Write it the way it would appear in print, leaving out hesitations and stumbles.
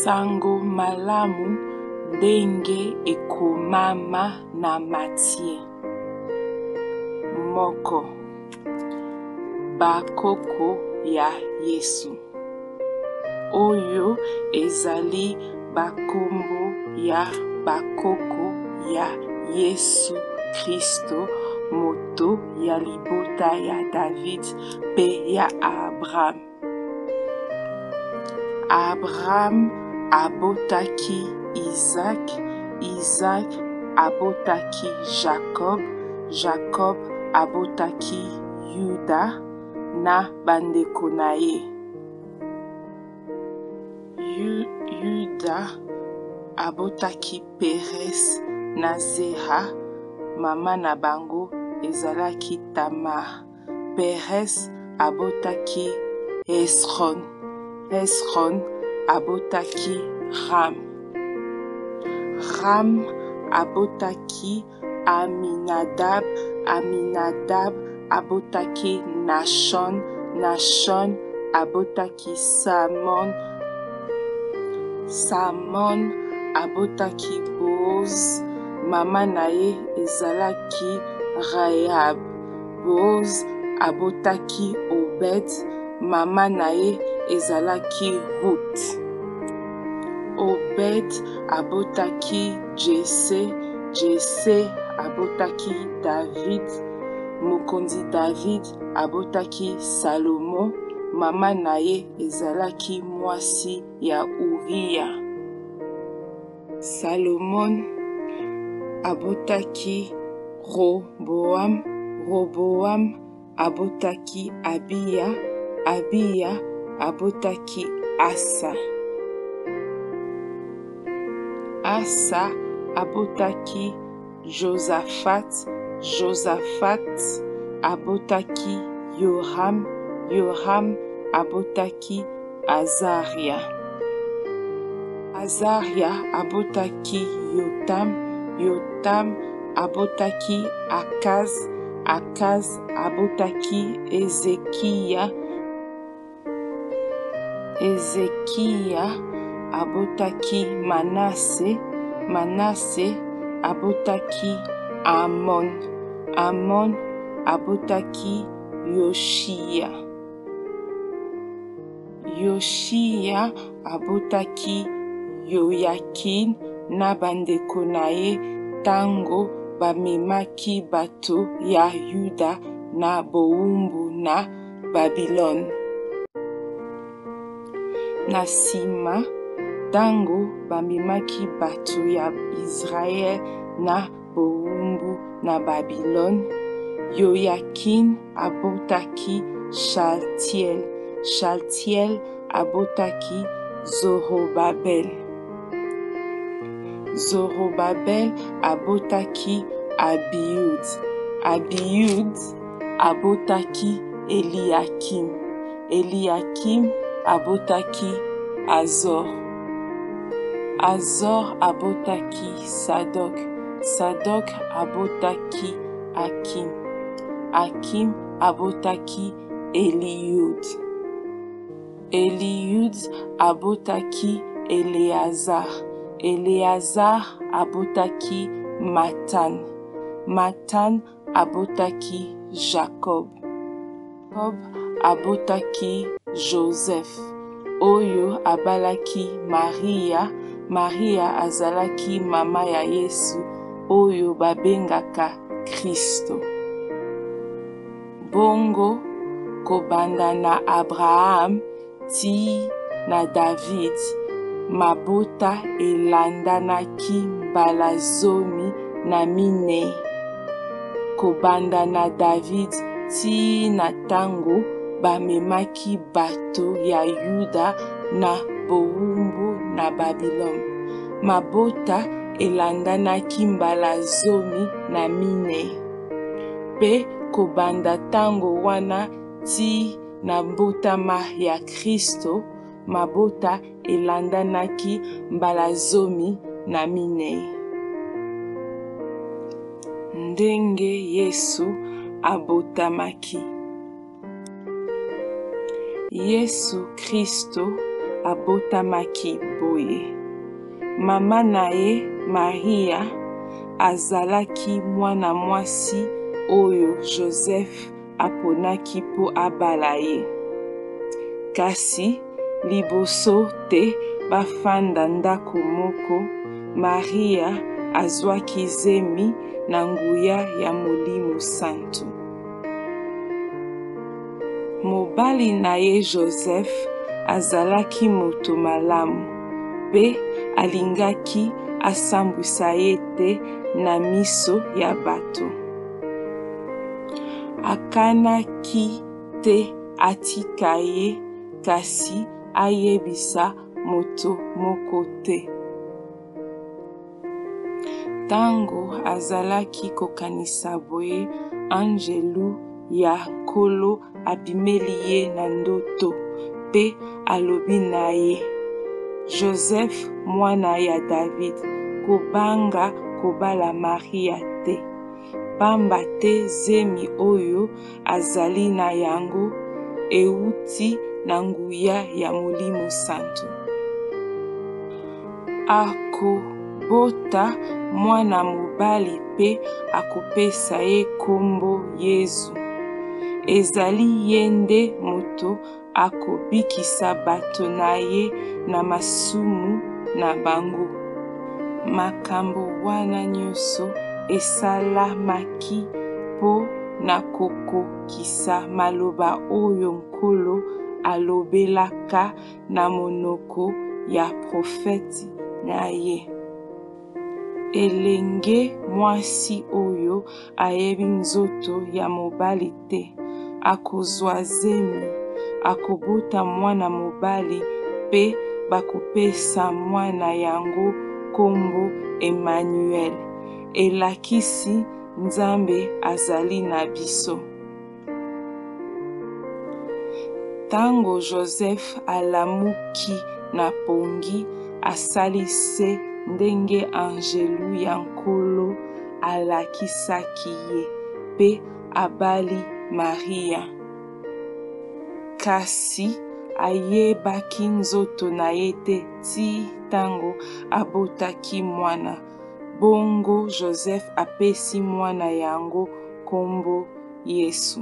Sango malamu ndenge ekomama na Matthieu. Moko bakoko ya Yesu. Oyo ezali bakombo ya bakoko ya Yesu Kristo, moto ya libota ya David pe ya Abraham. Abraham abotaki Isaac, Isaac abotaki Jacob, Jacob abotaki Yuda na bandeko na ye. Yuda abotaki Perez na Zera, mama na bango ezalaki Tamar. Perez abotaki Hezron, Hezron abotaki Ram. Ram abotaki Aminadab, Aminadab abotaki Nashon, Nashon abotaki Salmon, Salmon abotaki Boaz, mama na ye ezalaki Rahab. Boaz abotaki Obed, mama na ye ezalaki Ruth. Obed abotaki Jesse, Jesse abotaki David, mokonzi David abotaki Salomo, mama na ye ezalaki mwasi ya Uria. Salomon abotaki Roboam, Roboam abotaki Abiya, Abiya abotaki Asa. Asa abotaki Josaphat, Josaphat abotaki Yoram, Yoram abotaki Azaria. Azaria abotaki Yotam, Yotam abotaki Akaz, Akaz abotaki Ezekiya, Ezekiya abotaki Manasse, Manasse abotaki Amon, Amon abotaki Yoshia, Yoshia abotaki Yoyakin na bandeko na ye tango bamemaki bato ya Yuda na bowumbu na Babylone. Na sima tango bamemaki bato ya Israel na bowumbu na Babylone, Yoyakin abotaki Shaltiel, Shaltiel abotaki Zorobabel, Zorobabel abotaki Abiud, Abiud abotaki Eliakim, Eliakim abotaki Azor, Azor abotaki Sadok, Sadok abotaki Akim, Akim abotaki Eliud, Eliud abotaki Eleazar, Eleazar abotaki Matan, Matan abotaki Jacob, Jacob abotaki Joseph, oyo abalaki Maria, Maria azalaki mama ya Yesu, oyo babengaka Kristo. Bongo kobanda na Abraham ti na David, mabota elandanaki mbala zomi na mine. Kobanda na David ti na tango bamemaki bato ya Yuda na bowumbu na Babylone. Mabota elandanaki mbala zomi na mine. Pe kobanda tango wana ti na mbotama ya Kristo, mabota elandanaki mbala zomi na mine. Ndenge Yesu abotamaki. Yesu Kristo abotamaki boye. Mama na ye Maria azalaki mwana mwasi oyo Joseph aponaki mpo abala ye. Kasi liboso te bafanda ndako moko, Maria azwaki zemi na nguya ya Molimo Santu. Mobali na ye Joseph azalaki moto malamu, pe alingaki asambwisa ye te na miso ya bato. Akanaki te atika ye, kasi ayebisa moto moko te. Tango azalaki kokanisa boye, angelu ya Nkolo abimeli ye na ndoto, pe alobi na ye: Joseph mwana ya David, kobanga kobala Maria te, pamba te zemi oyo azali na yango euti na nguya ya Molimo Santu. Akobota mwana mobali pe akopesa ye kombo Yesu. Ezali ye nde moto akobikisa bato na ye na masumu na bango. Makambo wana nyonso esalamaki mpo na kokokisa maloba oyo Nkolo alobelaka na monoko ya profeti na ye: elenge mwasi oyo ayebi nzoto ya mobali te akozwa zemi, akobota mwana mobali, pe bakopesa mwana yango kombo Emmanuel, elakisi Nzambe azali na biso. Tango Joseph alamuki na pongi, asali se ndenge angelu ya Nkolo alakisaki ye, pe abali Maria. Kasi ayebaki nzoto na ye te ti tango abotaki mwana. Bongo Joseph apesi mwana yango kombo Yesu.